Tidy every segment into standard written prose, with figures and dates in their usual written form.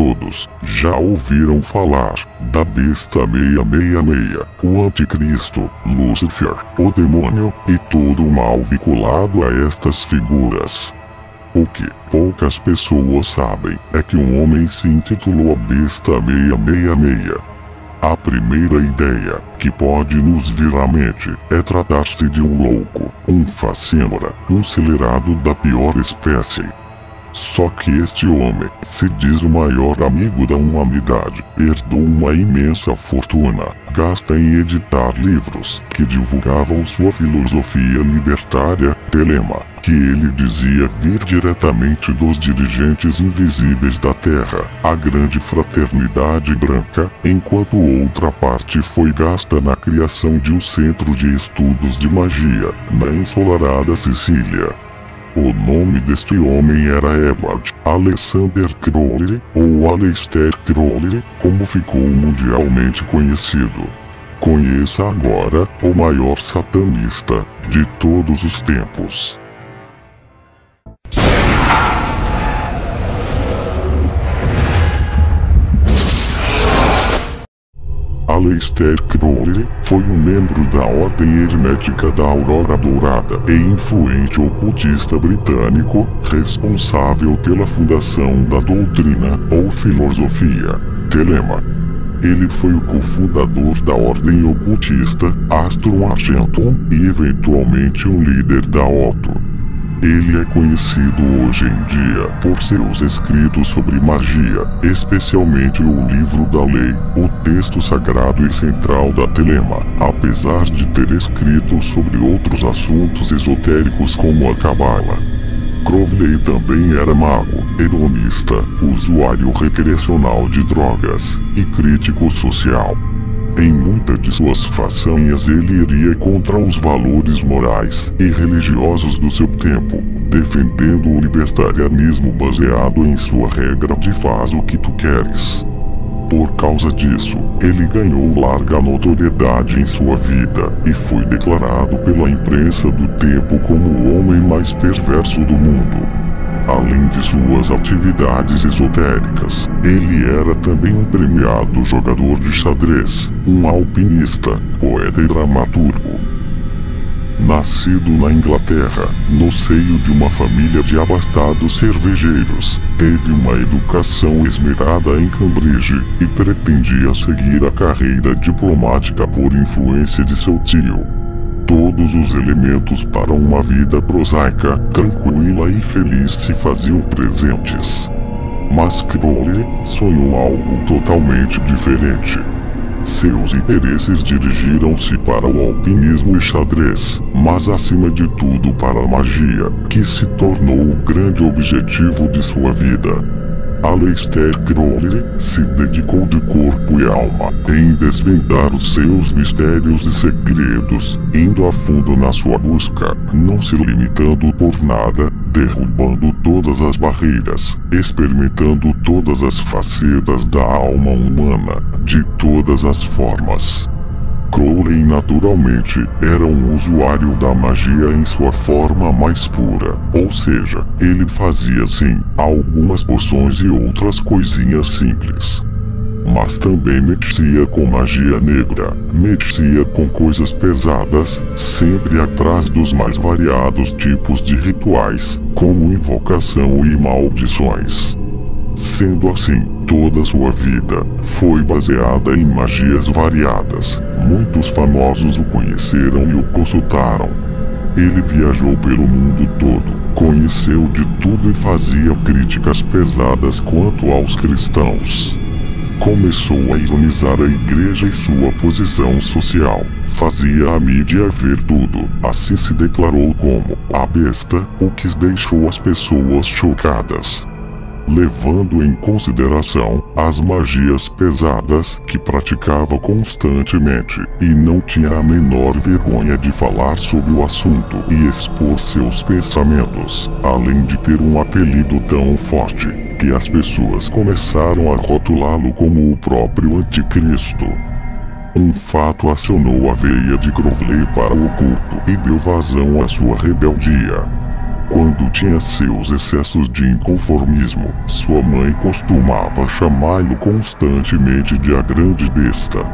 todos já ouviram falar da besta 666, o anticristo, Lúcifer, o demônio e todo o mal vinculado a estas figuras. O que poucas pessoas sabem é que um homem se intitulou a besta 666. A primeira ideia que pode nos vir à mente é tratar-se de um louco, um facínora, um acelerado da pior espécie. Só que este homem se diz o maior amigo da humanidade, herdou uma imensa fortuna, gasta em editar livros que divulgavam sua filosofia libertária, telema, que ele dizia vir diretamente dos dirigentes invisíveis da Terra, a grande fraternidade branca, enquanto outra parte foi gasta na criação de um centro de estudos de magia, na ensolarada Sicília. O nome deste homem era Edward Alexander Crowley, ou Aleister Crowley, como ficou mundialmente conhecido. Conheça agora o maior satanista de todos os tempos. Aleister Crowley foi um membro da Ordem Hermética da Aurora Dourada e influente ocultista britânico, responsável pela fundação da doutrina ou filosofia Telema. Ele foi o cofundador da Ordem Ocultista Astrum Argentum e eventualmente um líder da Otto. Ele é conhecido hoje em dia por seus escritos sobre magia, especialmente o Livro da Lei, o texto sagrado e central da Telema, apesar de ter escrito sobre outros assuntos esotéricos como a Cabala. Crowley também era mago, hedonista, usuário recreacional de drogas e crítico social. Em muitas de suas façanhas ele iria contra os valores morais e religiosos do seu tempo, defendendo o libertarianismo baseado em sua regra de faz o que tu queres. Por causa disso, ele ganhou larga notoriedade em sua vida e foi declarado pela imprensa do tempo como o homem mais perverso do mundo. Além de suas atividades esotéricas, ele era também um premiado jogador de xadrez, um alpinista, poeta e dramaturgo. Nascido na Inglaterra, no seio de uma família de abastados cervejeiros, teve uma educação esmerada em Cambridge e pretendia seguir a carreira diplomática por influência de seu tio. Todos os elementos para uma vida prosaica, tranquila e feliz se faziam presentes. Mas Crowley sonhou algo totalmente diferente. Seus interesses dirigiram-se para o alpinismo e xadrez, mas acima de tudo para a magia, que se tornou o grande objetivo de sua vida. Aleister Crowley se dedicou de corpo e alma em desvendar os seus mistérios e segredos, indo a fundo na sua busca, não se limitando por nada, derrubando todas as barreiras, experimentando todas as facetas da alma humana, de todas as formas. Crowley naturalmente era um usuário da magia em sua forma mais pura, ou seja, ele fazia sim algumas poções e outras coisinhas simples. Mas também mexia com magia negra, mexia com coisas pesadas, sempre atrás dos mais variados tipos de rituais, como invocação e maldições. Sendo assim, toda sua vida foi baseada em magias variadas. Muitos famosos o conheceram e o consultaram. Ele viajou pelo mundo todo, conheceu de tudo e fazia críticas pesadas quanto aos cristãos. Começou a ironizar a igreja e sua posição social. Fazia a mídia ver tudo. Assim se declarou como a besta, o que deixou as pessoas chocadas. Levando em consideração as magias pesadas que praticava constantemente e não tinha a menor vergonha de falar sobre o assunto e expor seus pensamentos, além de ter um apelido tão forte que as pessoas começaram a rotulá-lo como o próprio anticristo. Um fato acionou a veia de Crowley para o oculto e deu vazão à sua rebeldia. Quando tinha seus excessos de inconformismo, sua mãe costumava chamá-lo constantemente de a grande besta.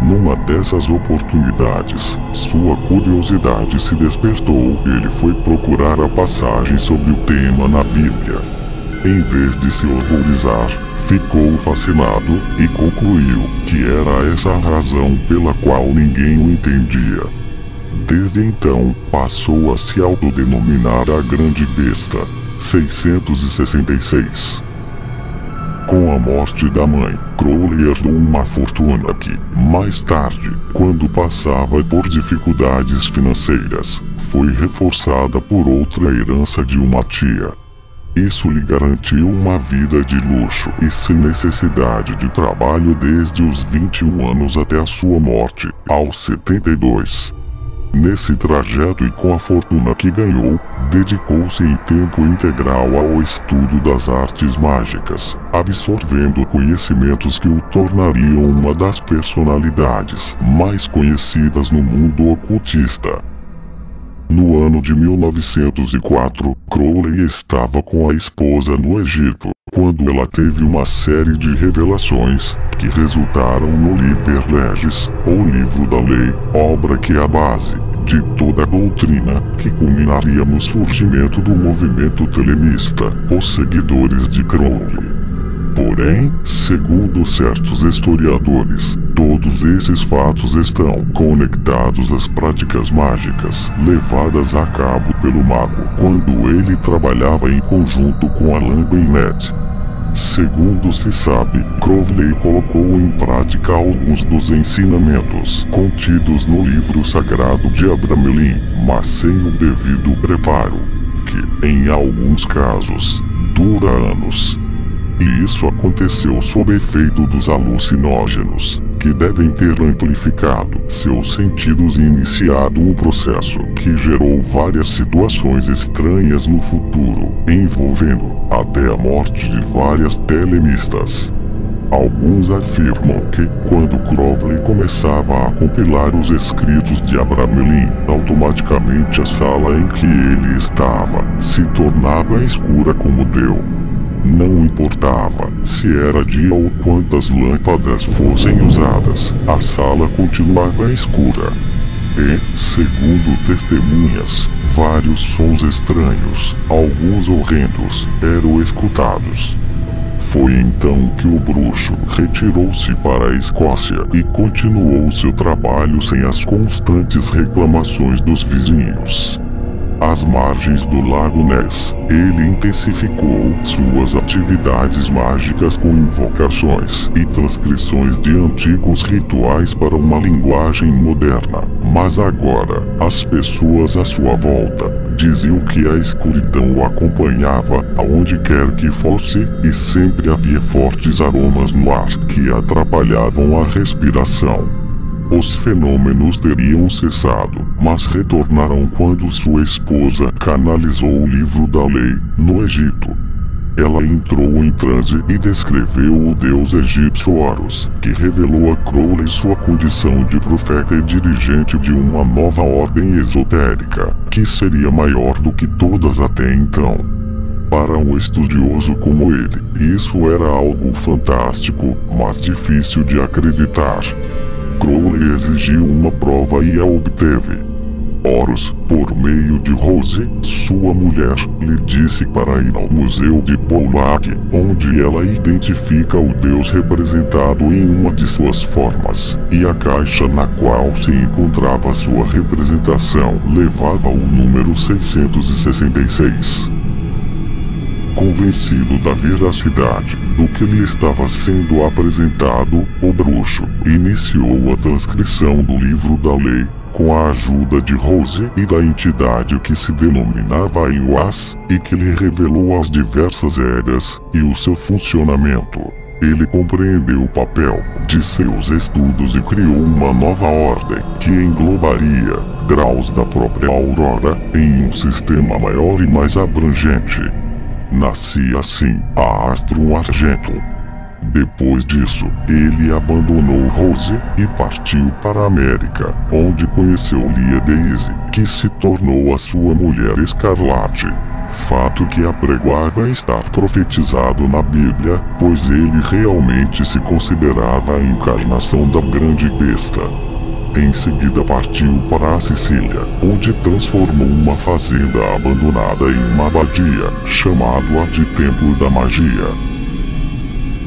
Numa dessas oportunidades, sua curiosidade se despertou e ele foi procurar a passagem sobre o tema na Bíblia. Em vez de se horrorizar, ficou fascinado e concluiu que era essa a razão pela qual ninguém o entendia. Desde então, passou a se autodenominar a Grande Besta. 666. Com a morte da mãe, Crowley herdou uma fortuna que, mais tarde, quando passava por dificuldades financeiras, foi reforçada por outra herança de uma tia. Isso lhe garantiu uma vida de luxo e sem necessidade de trabalho desde os 21 anos até a sua morte, aos 72. Nesse trajeto e com a fortuna que ganhou, dedicou-se em tempo integral ao estudo das artes mágicas, absorvendo conhecimentos que o tornariam uma das personalidades mais conhecidas no mundo ocultista. No ano de 1904, Crowley estava com a esposa no Egito, quando ela teve uma série de revelações que resultaram no Liber Legis, ou Livro da Lei, obra que é a base de toda a doutrina que culminaria no surgimento do movimento telemista, os seguidores de Crowley. Porém, segundo certos historiadores, todos esses fatos estão conectados às práticas mágicas levadas a cabo pelo mago quando ele trabalhava em conjunto com Alain Bennett. Segundo se sabe, Crowley colocou em prática alguns dos ensinamentos contidos no livro sagrado de Abramelin, mas sem o devido preparo, que, em alguns casos, dura anos. E isso aconteceu sob efeito dos alucinógenos, que devem ter amplificado seus sentidos e iniciado um processo que gerou várias situações estranhas no futuro, envolvendo até a morte de várias telemistas. Alguns afirmam que, quando Crowley começava a compilar os escritos de Abramelin, automaticamente a sala em que ele estava se tornava escura como deu. Não importava se era dia ou quantas lâmpadas fossem usadas, a sala continuava escura. E, segundo testemunhas, vários sons estranhos, alguns horrendos, eram escutados. Foi então que o bruxo retirou-se para a Escócia e continuou seu trabalho sem as constantes reclamações dos vizinhos. Às margens do Lago Ness, ele intensificou suas atividades mágicas com invocações e transcrições de antigos rituais para uma linguagem moderna. Mas agora, as pessoas à sua volta diziam que a escuridão o acompanhava aonde quer que fosse e sempre havia fortes aromas no ar que atrapalhavam a respiração. Os fenômenos teriam cessado, mas retornaram quando sua esposa canalizou o livro da lei, no Egito. Ela entrou em transe e descreveu o deus egípcio Horus, que revelou a Crowley sua condição de profeta e dirigente de uma nova ordem esotérica, que seria maior do que todas até então. Para um estudioso como ele, isso era algo fantástico, mas difícil de acreditar. Crowley exigiu uma prova e a obteve. Horus, por meio de Rose, sua mulher, lhe disse para ir ao museu de Pollack, onde ela identifica o deus representado em uma de suas formas, e a caixa na qual se encontrava sua representação levava o número 666. Convencido da veracidade do que lhe estava sendo apresentado, o bruxo iniciou a transcrição do livro da lei com a ajuda de Rose e da entidade que se denominava Iwas e que lhe revelou as diversas eras e o seu funcionamento. Ele compreendeu o papel de seus estudos e criou uma nova ordem que englobaria graus da própria aurora em um sistema maior e mais abrangente. Nascia assim a Astrum Argentum. Depois disso, ele abandonou Rose e partiu para a América, onde conheceu Lia Daisy, que se tornou a sua mulher escarlate. fato que apregoava estar profetizado na Bíblia, pois ele realmente se considerava a encarnação da grande besta. Em seguida partiu para a Sicília, onde transformou uma fazenda abandonada em uma abadia, chamado-a de Templo da Magia.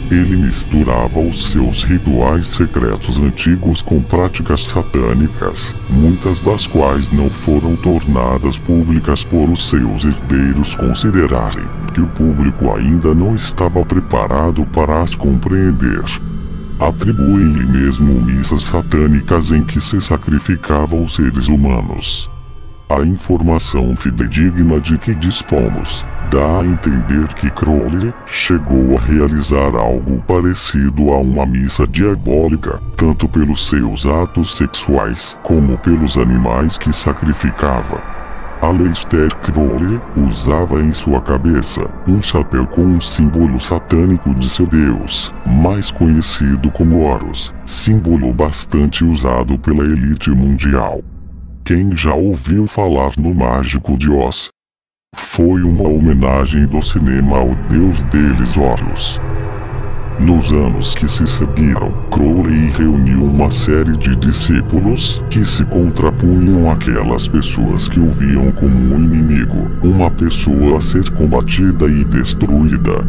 Ele misturava os seus rituais secretos antigos com práticas satânicas, muitas das quais não foram tornadas públicas por os seus herdeiros considerarem que o público ainda não estava preparado para as compreender. Atribuem-lhe mesmo missas satânicas em que se sacrificavam seres humanos. A informação fidedigna de que dispomos dá a entender que Crowley chegou a realizar algo parecido a uma missa diabólica, tanto pelos seus atos sexuais como pelos animais que sacrificava. Aleister Crowley usava em sua cabeça um chapéu com um símbolo satânico de seu deus, mais conhecido como Horus, símbolo bastante usado pela elite mundial. Quem já ouviu falar no Mágico de Oz? Foi uma homenagem do cinema ao deus deles, Horus. Nos anos que se seguiram, Crowley reuniu uma série de discípulos que se contrapunham àquelas pessoas que o viam como um inimigo, uma pessoa a ser combatida e destruída.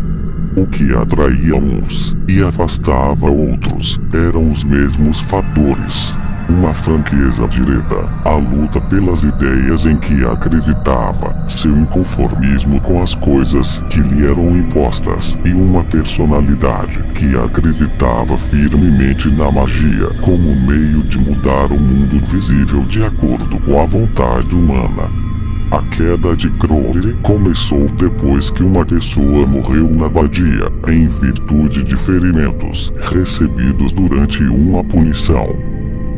O que atraía uns e afastava outros eram os mesmos fatores. Uma franqueza direta, a luta pelas ideias em que acreditava, seu inconformismo com as coisas que lhe eram impostas e uma personalidade que acreditava firmemente na magia como meio de mudar o mundo visível de acordo com a vontade humana. A queda de Crowley começou depois que uma pessoa morreu na abadia em virtude de ferimentos recebidos durante uma punição.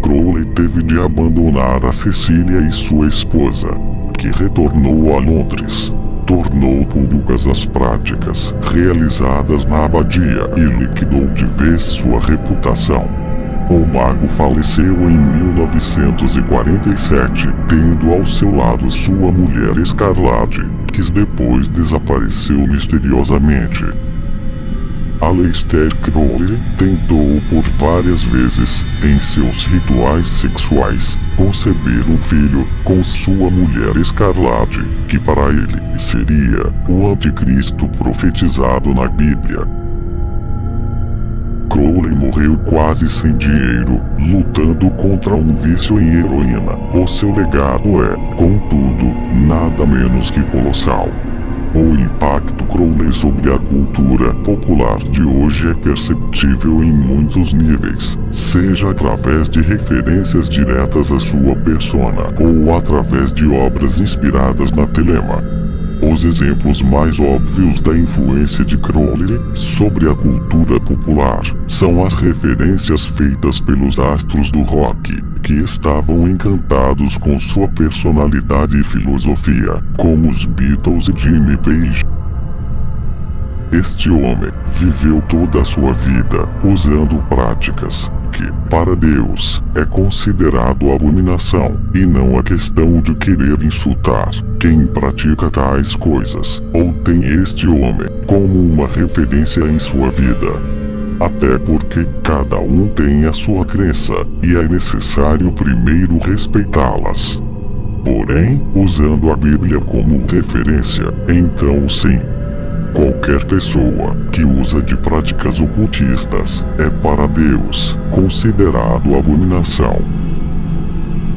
Crowley teve de abandonar a Sicília e sua esposa, que retornou a Londres. Tornou públicas as práticas realizadas na abadia e liquidou de vez sua reputação. O mago faleceu em 1947, tendo ao seu lado sua mulher Escarlate, que depois desapareceu misteriosamente. Aleister Crowley tentou por várias vezes, em seus rituais sexuais, conceber um filho com sua mulher Escarlate, que para ele seria o anticristo profetizado na Bíblia. Crowley morreu quase sem dinheiro, lutando contra um vício em heroína. O seu legado é, contudo, nada menos que colossal. O impacto Crowley sobre a cultura popular de hoje é perceptível em muitos níveis, seja através de referências diretas à sua persona ou através de obras inspiradas na Telema. Os exemplos mais óbvios da influência de Crowley sobre a cultura popular são as referências feitas pelos astros do rock, que estavam encantados com sua personalidade e filosofia, como os Beatles e Jimmy Page. Este homem viveu toda a sua vida usando práticas que, para Deus, é considerado abominação, e não a questão de querer insultar quem pratica tais coisas, ou tem este homem como uma referência em sua vida. Até porque cada um tem a sua crença, e é necessário primeiro respeitá-las. Porém, usando a Bíblia como referência, então sim, qualquer pessoa que usa de práticas ocultistas é para Deus considerado abominação.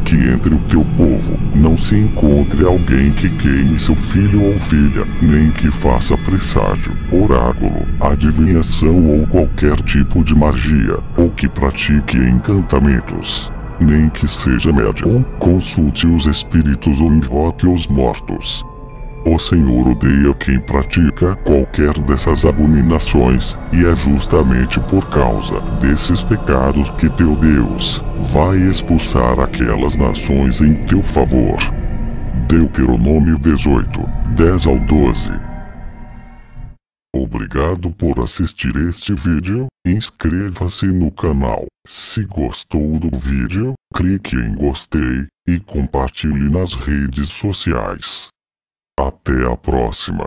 Que entre o teu povo não se encontre alguém que queime seu filho ou filha, nem que faça presságio, oráculo, adivinhação ou qualquer tipo de magia, ou que pratique encantamentos, nem que seja médium, consulte os espíritos ou invoque os mortos. O Senhor odeia quem pratica qualquer dessas abominações, e é justamente por causa desses pecados que teu Deus vai expulsar aquelas nações em teu favor. Deuteronômio 18, 10 ao 12. Obrigado por assistir este vídeo, inscreva-se no canal. Se gostou do vídeo, clique em gostei e compartilhe nas redes sociais. Até a próxima.